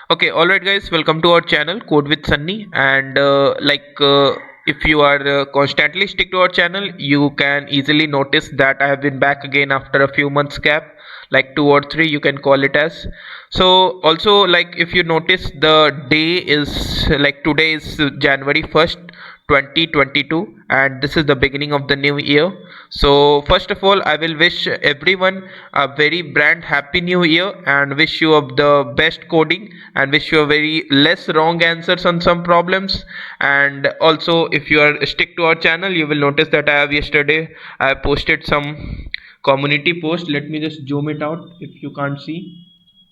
Okay, all right, guys, welcome to our channel Code with Sunny. And if you are constantly stick to our channel, you can easily notice that I have been back again after a few months gap, like 2 or 3, you can call it as. So also, like, if you notice, the day is like today is January 1st, 2022, and this is the beginning of the new year. So first of all, I will wish everyone a very brand happy new year and wish you of the best coding and wish you a very less wrong answers on some problems. And also, if you are stick to our channel, you will notice that I posted some community post. Let me just zoom it out if you can't see.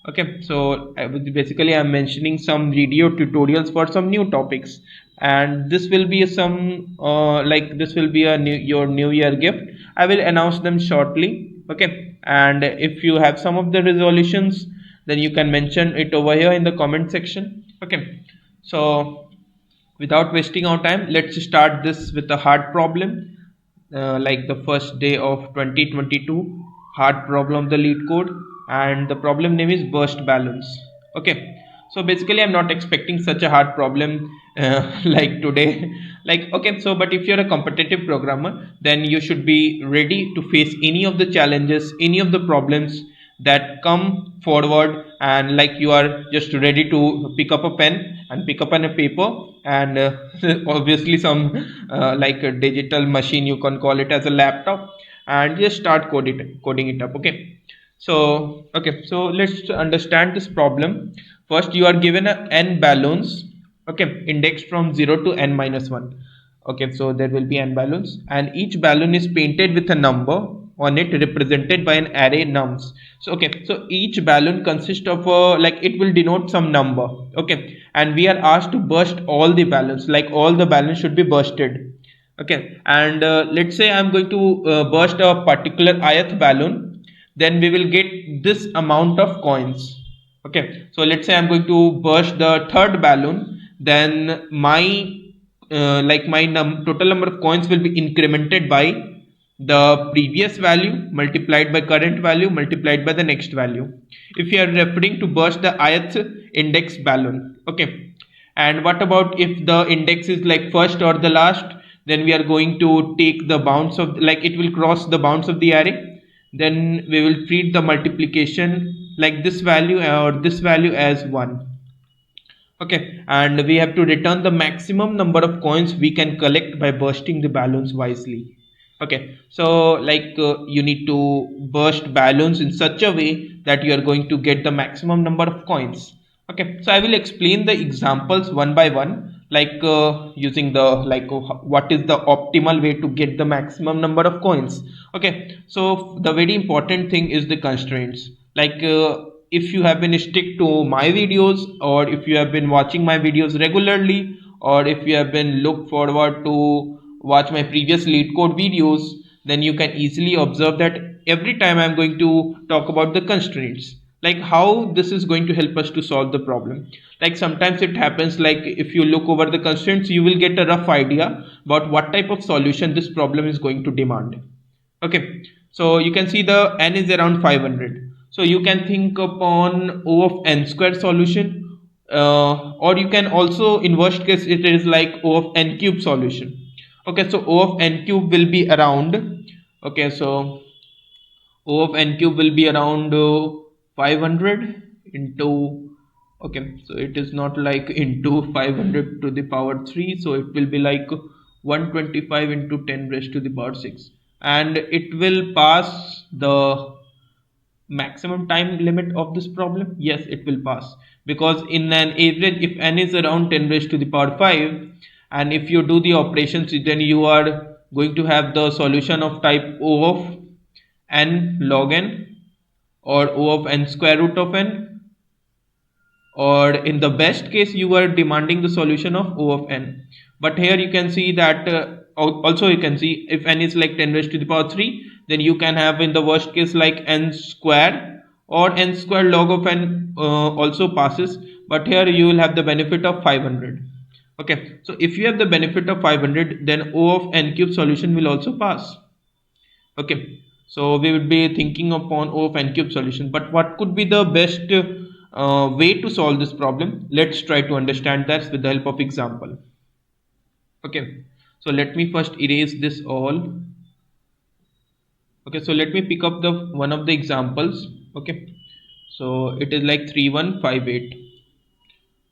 Okay, so basically I'm mentioning some video tutorials for some new topics, and this will be some this will be a your new year gift. I will announce them shortly. Okay, and if you have some of the resolutions, then you can mention it over here in the comment section. Okay, so without wasting our time, let's start this with a hard problem, like the first day of 2022 hard problem of the lead code, and the problem name is burst balloons. Okay, so basically I'm not expecting such a hard problem like today. Like, okay, so but if you're a competitive programmer, then you should be ready to face any of the challenges, any of the problems that come forward, and like you are just ready to pick up a pen and pick up a paper, and obviously some like a digital machine, you can call it as a laptop, and just start coding it up. Okay, so let's understand this problem. First, you are given a n balloons, okay, indexed from 0 to n minus 1. Okay, so there will be n balloons, and each balloon is painted with a number on it represented by an array nums. So okay, so each balloon consists of like it will denote some number. Okay, and we are asked to burst all the balloons, like all the balloons should be bursted. Okay, and let's say I'm going to burst a particular ith balloon, then we will get this amount of coins. Okay, so let's say I'm going to burst the third balloon, then my total number of coins will be incremented by the previous value multiplied by current value multiplied by the next value, if you are referring to burst the ith index balloon. Okay, and what about if the index is like first or the last, then we are going to take the bounds of, like, it will cross the bounds of the array, then we will treat the multiplication like this value or this value as 1. Okay, and we have to return the maximum number of coins we can collect by bursting the balloons wisely. Okay, so like you need to burst balloons in such a way that you are going to get the maximum number of coins. Okay, so I will explain the examples one by one, like using the what is the optimal way to get the maximum number of coins. Okay, so the very important thing is the constraints. Like if you have been stick to my videos, or if you have been watching my videos regularly, or if you have been look forward to watch my previous lead code videos, then you can easily observe that every time I'm going to talk about the constraints, like how this is going to help us to solve the problem. Like sometimes it happens, like if you look over the constraints, you will get a rough idea about what type of solution this problem is going to demand. Okay, so you can see the n is around 500, so you can think upon O of n square solution, or you can also, in worst case, it is like O of n cube solution. Okay, so O of n cube will be around, okay, so O of n cube will be around 500 into, okay, so it is not like into 500 to the power 3, so it will be like 125 into 10 raised to the power 6, and it will pass the maximum time limit of this problem. Yes, it will pass, because in an average, if n is around 10 raised to the power 5, and if you do the operations, then you are going to have the solution of type O of n log n, or O of n square root of n, or in the best case you are demanding the solution of O of n. But here you can see that also you can see if n is like 10 raised to the power 3, then you can have in the worst case like n square, or n square log of n also passes, but here you will have the benefit of 500. Okay, so if you have the benefit of 500, then O of n cube solution will also pass. Okay, so we would be thinking upon O of n cube solution, but what could be the best way to solve this problem. Let's try to understand that with the help of example. Okay, so let me first erase this all. Okay, so let me pick up the one of the examples. Okay, so it is like 3158.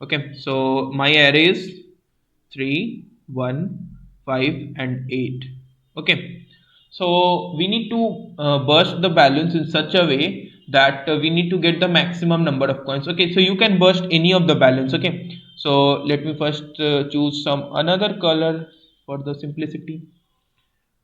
Okay, so my array is 3, 1, 5 and 8. Okay, so we need to burst the balloons in such a way that we need to get the maximum number of coins. Okay, so you can burst any of the balloons. Okay, so let me first choose some another color for the simplicity.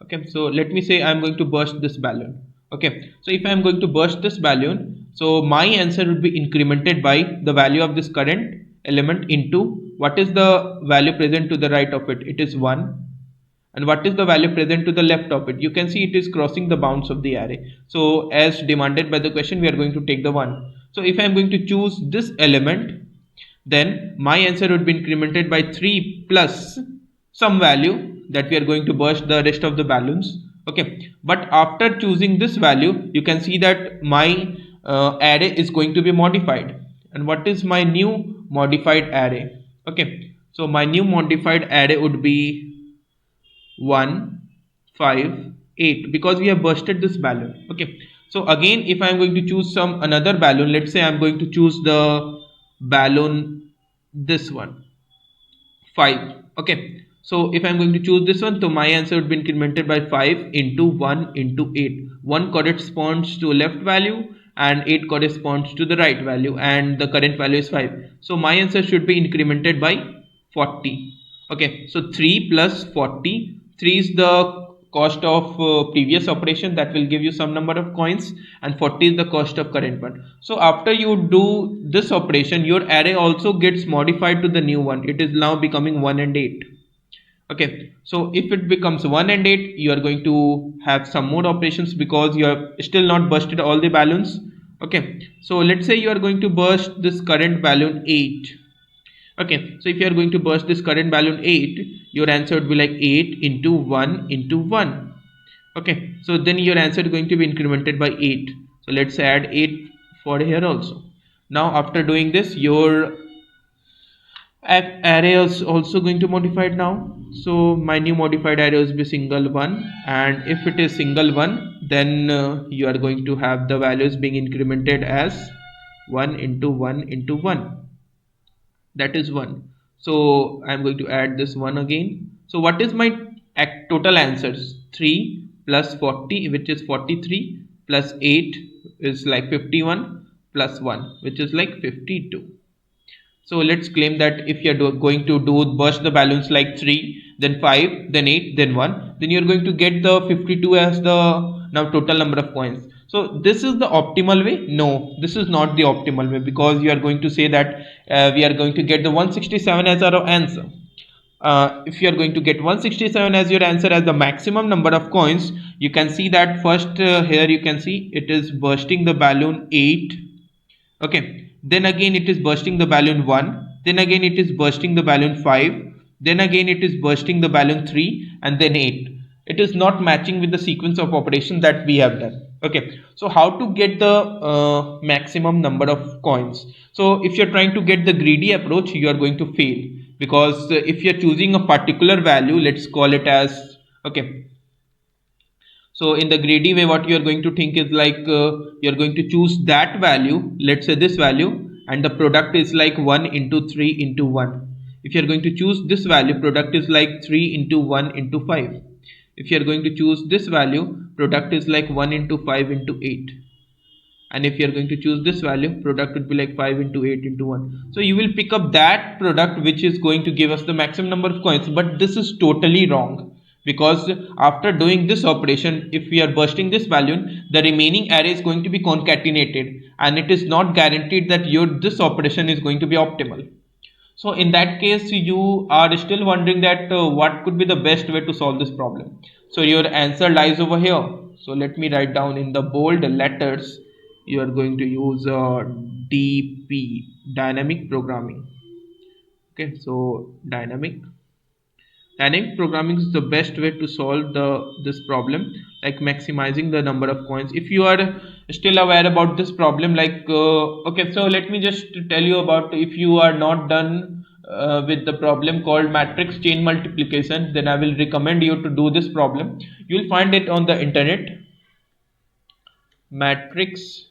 Okay, so let me say I'm going to burst this balloon. Okay, so if I'm going to burst this balloon, so my answer would be incremented by the value of this current element into what is the value present to the right of it. It is 1. And what is the value present to the left of it? You can see it is crossing the bounds of the array. So as demanded by the question, we are going to take the 1. So if I am going to choose this element, then my answer would be incremented by 3 plus some value that we are going to burst the rest of the balloons. Okay, but after choosing this value, you can see that my array is going to be modified. And what is my new modified array? Okay, so my new modified array would be 1, 5, 8, because we have bursted this balloon. Okay, so again, if I am going to choose some another balloon, let's say I am going to choose the balloon, this one, 5. Okay, so if I'm going to choose this one, so my answer would be incremented by 5 into 1 into 8. 1 corresponds to left value and 8 corresponds to the right value, and the current value is 5. So my answer should be incremented by 40. Okay, so 3 plus 40. 3 is the cost of previous operation, that will give you some number of coins, and 40 is the cost of current one. So after you do this operation, your array also gets modified to the new one. It is now becoming 1 and 8. Okay, so if it becomes 1 and 8, you are going to have some more operations because you have still not bursted all the balloons. Okay, so let's say you are going to burst this current balloon 8. Okay, so if you are going to burst this current balloon 8, your answer would be like 8 into 1 into 1. Okay, so then your answer is going to be incremented by 8. So let's add 8 for here also. Now after doing this, your array is also going to modify it now. So my new modified array will be single 1, and if it is single 1, then you are going to have the values being incremented as 1 into 1 into 1. That is 1. So I'm going to add this 1 again. So what is my total answers? 3 plus 40, which is 43, plus 8 is like 51, plus 1, which is like 52. So let's claim that if you're going to burst the balloons like 3, then 5, then 8, then 1, then you're going to get the 52 as the now total number of coins. So this is the optimal way? No, this is not the optimal way, because you are going to say that we are going to get the 167 as our answer. If you are going to get 167 as your answer as the maximum number of coins, you can see that first here you can see it is bursting the balloon 8. Okay, then again it is bursting the balloon 1, then again it is bursting the balloon 5, then again it is bursting the balloon 3, and then 8. It is not matching with the sequence of operation that we have done. Okay, so how to get the maximum number of coins? So if you're trying to get the greedy approach, you are going to fail, because if you're choosing a particular value, let's call it as, okay, so in the greedy way, what you are going to think is like you are going to choose that value, let's say this value, and the product is like 1 into 3 into 1. If you are going to choose this value, product is like 3 into 1 into 5. If you are going to choose this value, product is like 1 into 5 into 8. And if you are going to choose this value, product would be like 5 into 8 into 1. So you will pick up that product which is going to give us the maximum number of coins. But this is totally wrong, because after doing this operation, if we are bursting this balloon, the remaining array is going to be concatenated, and it is not guaranteed that this operation is going to be optimal. So in that case, you are still wondering that what could be the best way to solve this problem. So your answer lies over here. So let me write down in the bold letters. You are going to use DP, dynamic programming. Okay, so dynamic programming is the best way to solve this problem. like maximizing the number of coins. If you are still aware about this problem, like okay, so let me just tell you about, if you are not done with the problem called matrix chain multiplication, then I will recommend you to do this problem. You will find it on the internet, matrix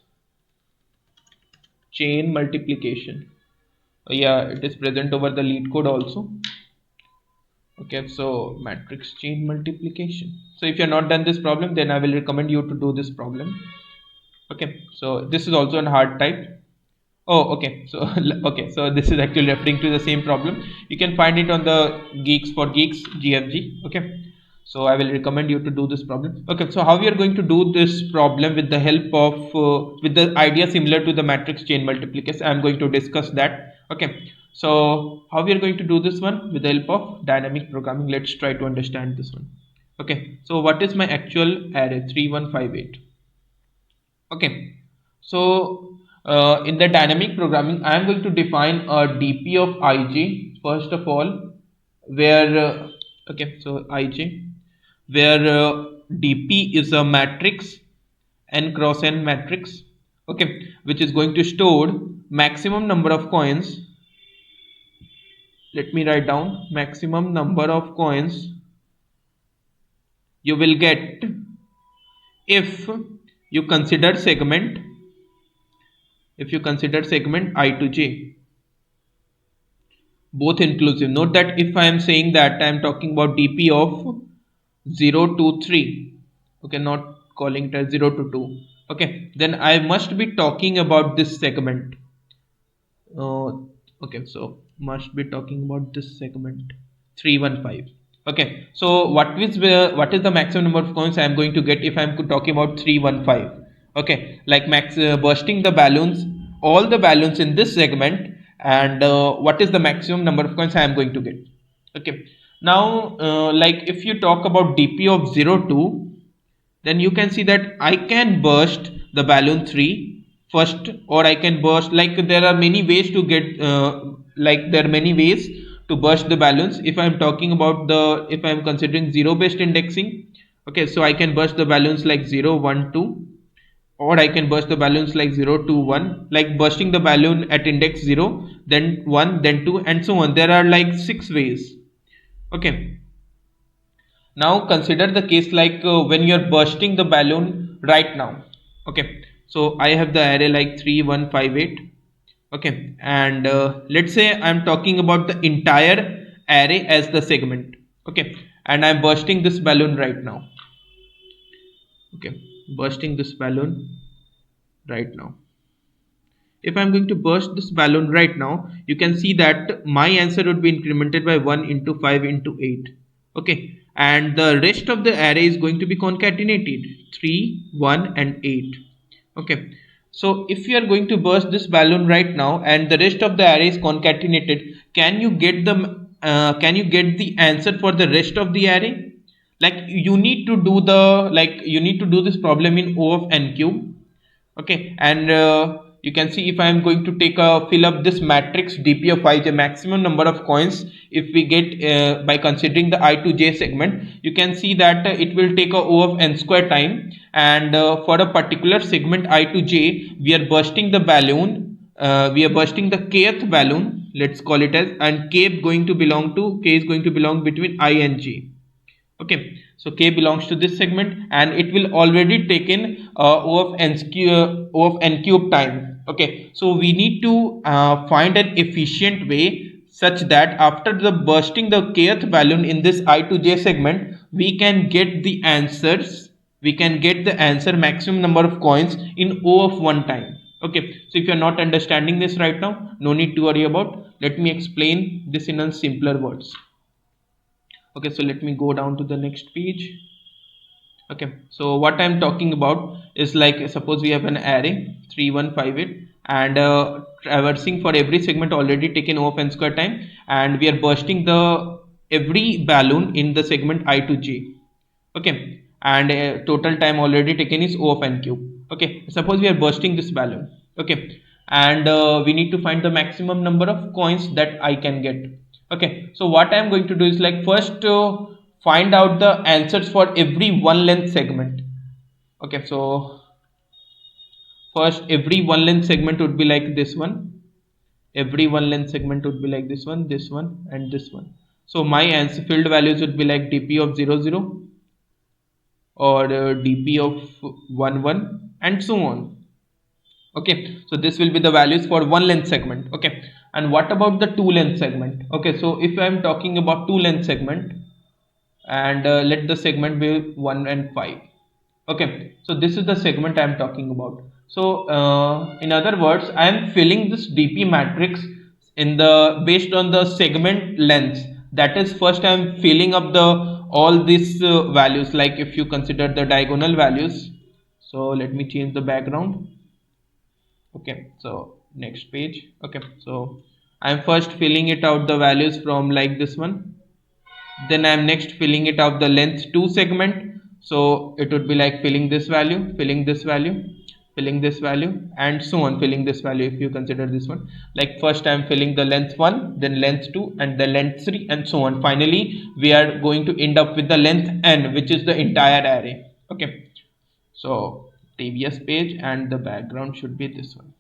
chain multiplication. Yeah, it is present over the lead code also. Okay, so matrix chain multiplication. So if you are not done this problem, then I will recommend you to do this problem. Okay, so this is also a hard type. Oh, okay, so okay, so this is actually referring to the same problem. You can find it on the Geeks for Geeks GFG. Okay, so I will recommend you to do this problem. Okay, so how we are going to do this problem with the help of with the idea similar to the matrix chain multiplication, I am going to discuss that. Okay, so how we are going to do this one with the help of dynamic programming. Let's try to understand this one. Okay, so what is my actual array? 3158. Okay, so in the dynamic programming, I am going to define a dp of ij first of all, where okay, so ij, where dp is a matrix, n cross n matrix, okay, which is going to store maximum number of coins. Let me write down maximum number of coins you will get if you consider segment, I to j, both inclusive. Note that if I am saying that I am talking about dp of 0 to 3, okay, not calling it as 0 to 2, okay, then I must be talking about this segment. Okay, so must be talking about this segment 315. Okay, so what is the maximum number of coins I am going to get if I am talking about 315? Okay, like bursting the balloons, all the balloons in this segment, and what is the maximum number of coins I am going to get? Okay, now like if you talk about dp of 0 to, then you can see that I can burst the balloon 3 first, or I can burst, like there are many ways to get like there are many ways to burst the balloons. If I am talking about the, if I am considering 0 based indexing, okay, so I can burst the balloons like 0 1 2, or I can burst the balloons like 0 2 1, like bursting the balloon at index 0, then 1, then 2, and so on. There are like 6 ways. Okay, now consider the case like when you are bursting the balloon right now. Okay, so I have the array like 3158. Okay, and let's say I'm talking about the entire array as the segment. Okay, and I'm bursting this balloon right now. Okay, bursting this balloon right now. If I'm going to burst this balloon right now, you can see that my answer would be incremented by 1 into 5 into 8. Okay, and the rest of the array is going to be concatenated 3 1 and 8. Okay, so if you are going to burst this balloon right now and the rest of the array is concatenated, can you get the answer for the rest of the array? Like you need to do the, like you need to do this problem in O of n cube. Okay, and you can see if I am going to take a fill up this matrix dp of ij, maximum number of coins if we get by considering the I to j segment, you can see that it will take a O of n square time, and for a particular segment I to j, we are bursting the balloon, we are bursting the kth balloon, let's call it as, and k is going to belong between I and j. Okay, so k belongs to this segment, and it will already taken O of n cube time. Okay, so we need to find an efficient way such that after the bursting the kth balloon in this I to j segment, we can get the answers, we can get the answer maximum number of coins in O of one time. Okay, so if you are not understanding this right now, no need to worry about. Let me explain this in a simpler words. Okay, so let me go down to the next page. Okay, so what I'm talking about is, like suppose we have an array 3158, and traversing for every segment already taken O of n square time, and we are bursting the every balloon in the segment I to j. Okay, and total time already taken is O of n cube. Okay, suppose we are bursting this balloon. Okay, and we need to find the maximum number of coins that I can get. Okay, so what I am going to do is, like first find out the answers for every one length segment. Okay, so first every one length segment would be like this one, every one length segment would be like this one and this one. So my answer field values would be like dp of 0 0 or dp of 1 1 and so on. Okay, so this will be the values for one length segment. Okay, and what about the two length segment? Okay, so if I am talking about two length segment and let the segment be 1 and 5. Okay, so this is the segment I am talking about. So in other words, I am filling this dp matrix in the based on the segment length. That is, first I am filling up the all these values, like if you consider the diagonal values. So let me change the background. Okay, so next page. Okay, so I am first filling it out the values from like this one, then I am next filling it out the length 2 segment. So it would be like filling this value, filling this value, filling this value, and so on, filling this value. If you consider this one, like first I am filling the length 1, then length 2, and the length 3, and so on. Finally we are going to end up with the length n, which is the entire array. Okay, so previous page, and the background should be this one.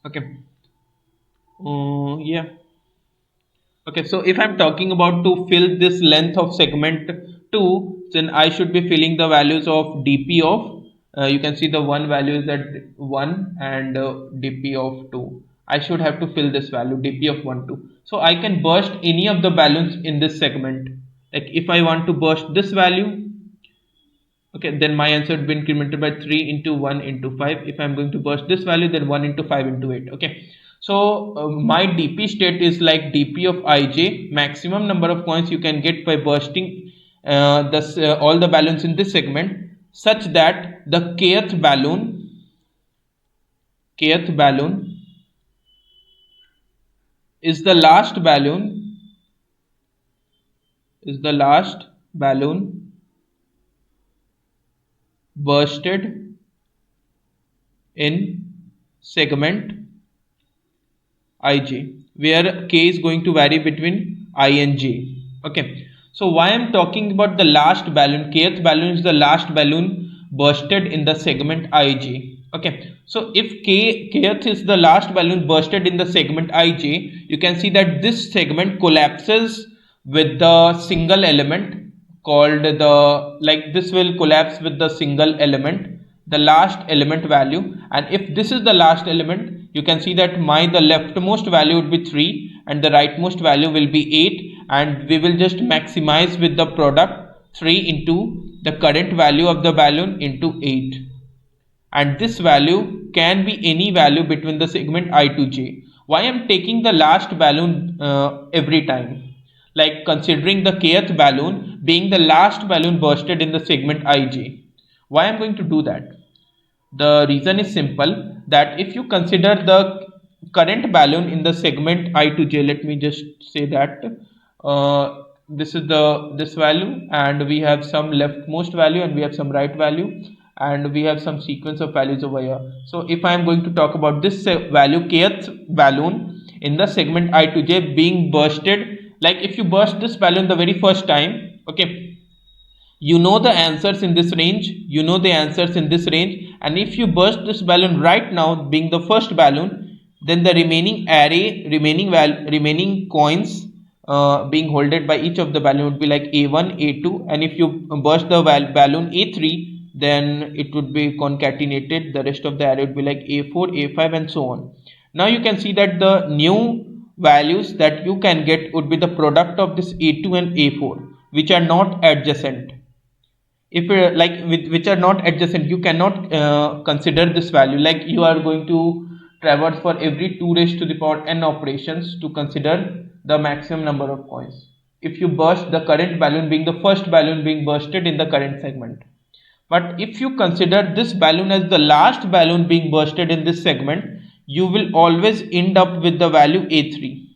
Okay, yeah. Okay, so if I'm talking about to fill this length of segment 2, then I should be filling the values of dp of you can see the one value is at 1 and dp of 2. I should have to fill this value dp of 1 2. So I can burst any of the balloons in this segment. Like if I want to burst this value, okay, then my answer would be incremented by 3 into 1 into 5. If I'm going to burst this value, then 1 into 5 into 8. Okay, so my dp state is like dp of ij, maximum number of coins you can get by bursting all the balloons in this segment, such that the kth balloon is the last balloon bursted in segment ij, where k is going to vary between I and j. Okay, so why I'm talking about the last balloon, kth balloon is the last balloon bursted in the segment ij. Okay, so if kth is the last balloon bursted in the segment ij, you can see that this segment collapses with the single element called the, like this will collapse with the single element, the last element value. And if this is the last element, you can see that the leftmost value would be 3 and the rightmost value will be 8, and we will just maximize with the product 3 into the current value of the balloon into 8, and this value can be any value between the segment I to j. Why I'm taking the last balloon every time, like considering the kth balloon being the last balloon bursted in the segment ij? Why I'm going to do that? The reason is simple, that if you consider the current balloon in the segment I to j, let me just say that this is this value, and we have some leftmost value and we have some right value, and we have some sequence of values over here. So if I am going to talk about this value, kth balloon in the segment I to j being bursted, like if you burst this balloon the very first time, okay, you know the answers in this range, and if you burst this balloon right now being the first balloon, then the remaining remaining coins being holded by each of the balloon would be like a1 a2, and if you burst the balloon a3, then it would be concatenated, the rest of the array would be like a4 a5 and so on. Now you can see that the new values that you can get would be the product of this a2 and a4, which are not adjacent. If like which are not adjacent, you cannot consider this value, like you are going to traverse for every 2 raised to the power n operations to consider the maximum number of coins if you burst the current balloon being the first balloon being bursted in the current segment. But if you consider this balloon as the last balloon being bursted in this segment, you will always end up with the value a3.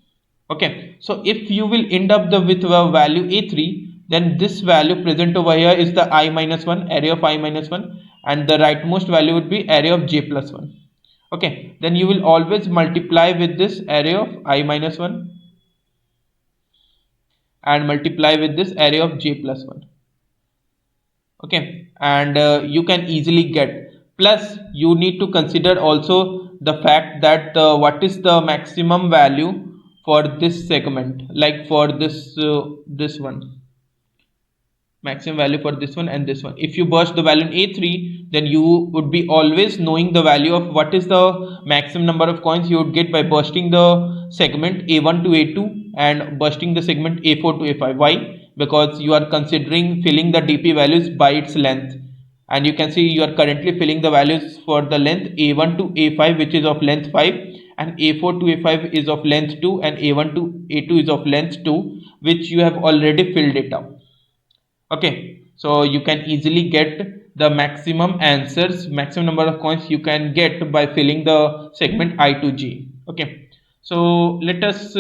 Okay, so if you will end up with the value a3, then this value present over here is the I minus 1, array of I minus 1, and the rightmost value would be array of j plus 1. Okay, then you will always multiply with this array of I minus 1, and multiply with this array of j plus 1. Okay, and you can easily get. Plus you need to consider also the fact that what is the maximum value for this segment, like for this one, maximum value for this one and this one. If you burst the value in a3, then you would be always knowing the value of what is the maximum number of coins you would get by bursting the segment a1 to a2 and bursting the segment a4 to a5. Why? Because you are considering filling the dp values by its length, and you can see you are currently filling the values for the length a1 to a5, which is of length 5, and a4 to a5 is of length 2, and a1 to a2 is of length 2, which you have already filled it up. Okay, so you can easily get the maximum answers, maximum number of coins you can get by filling the segment I to J. Okay, so let us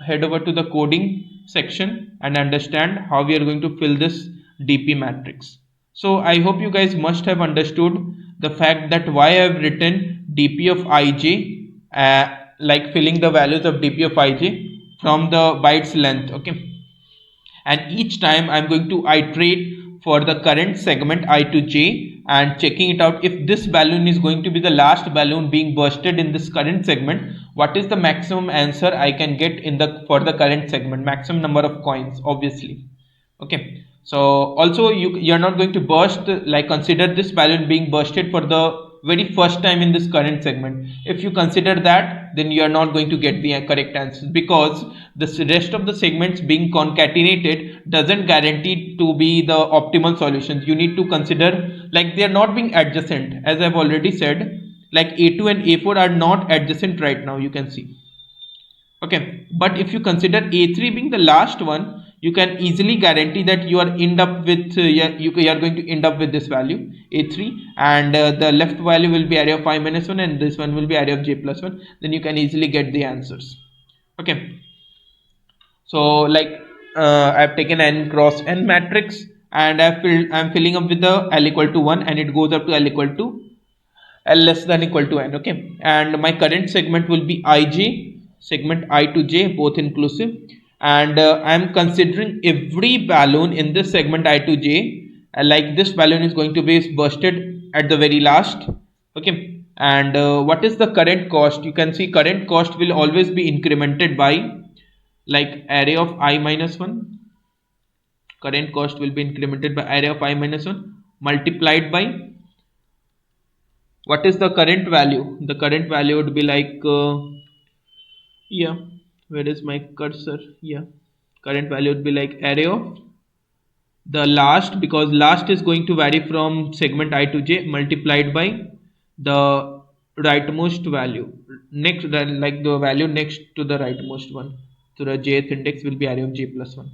head over to the coding section and understand how we are going to fill this DP matrix. So I hope you guys must have understood the fact that why I have written DP of ij, like filling the values of DP of ij from the bytes length. Okay, and each time I'm going to iterate for the current segment I to j and checking it out if this balloon is going to be the last balloon being bursted in this current segment, what is the maximum answer I can get in the for the current segment, maximum number of coins, obviously. Okay, so also you're not going to burst, like consider this balloon being bursted for the very first time in this current segment. If you consider that, then you are not going to get the correct answers, because the rest of the segments being concatenated doesn't guarantee to be the optimal solutions. You need to consider like they are not being adjacent, as I've already said, like a2 and a4 are not adjacent right now, you can see. Okay, but if you consider a3 being the last one, you can easily guarantee that you are end up with you are going to end up with this value a3, and the left value will be array of I minus 1 and this one will be array of j plus 1. Then you can easily get the answers. Okay, so like I've taken n cross n matrix and I'm filling up with the L equal to 1 and it goes up to L equal to L less than equal to n. Okay, and my current segment will be ij, segment I to j, both inclusive, and I am considering every balloon in this segment I to j, like this balloon is going to be bursted at the very last. Okay, and what is the current cost? You can see current cost will always be incremented by like array of I minus 1. Current cost will be incremented by array of I minus 1 multiplied by what is the current value. The current value would be like yeah, where is my cursor? Yeah, current value would be like array of the last, because last is going to vary from segment I to j, multiplied by the rightmost value next, like the value next to the rightmost one, so the jth index will be array of j plus 1.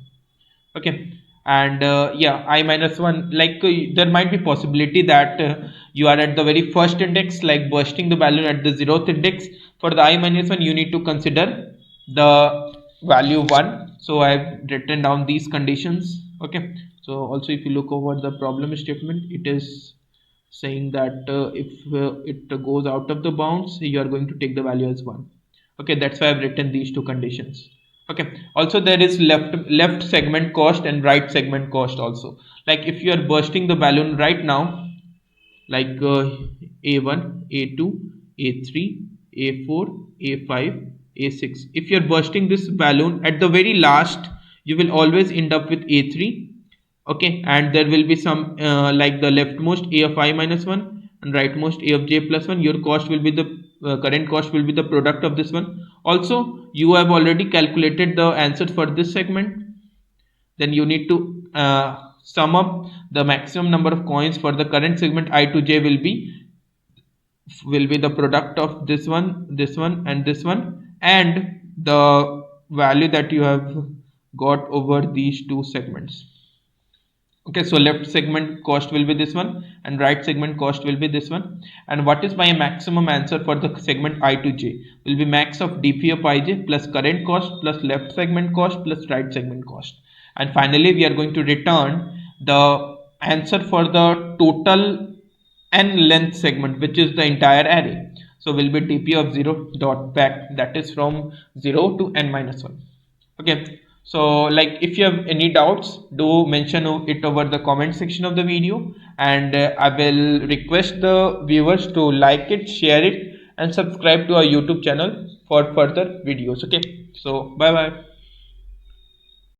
Okay, and yeah, I minus 1, like there might be possibility that you are at the very first index, like bursting the balloon at the 0th index. For the I minus 1, you need to consider the value 1, so I've written down these conditions. Okay, so also if you look over the problem statement, it is saying that if it goes out of the bounds, you are going to take the value as 1. Okay, that's why I've written these two conditions. Okay, also there is left segment cost and right segment cost also. Like if you are bursting the balloon right now, like a1, a2, a3, a4, a5, a6, if you are bursting this balloon at the very last, you will always end up with a3. Okay, and there will be some like the leftmost a of I minus 1 and rightmost a of j plus 1. Your cost will be the current cost will be the product of this one. Also you have already calculated the answer for this segment, then you need to sum up the maximum number of coins for the current segment I to j will be the product of this one and this one, and the value that you have got over these two segments. Okay, so left segment cost will be this one and right segment cost will be this one. And what is my maximum answer for the segment I to j? Will be max of dp of ij plus current cost plus left segment cost plus right segment cost. And finally we are going to return the answer for the total n length segment, which is the entire array. So will be dp of 0 dot back, that is from 0 to n minus 1. Okay, So like if you have any doubts, do mention it over the comment section of the video, and I will request the viewers to like it, share it, and subscribe to our YouTube channel for further videos. Okay, so bye bye.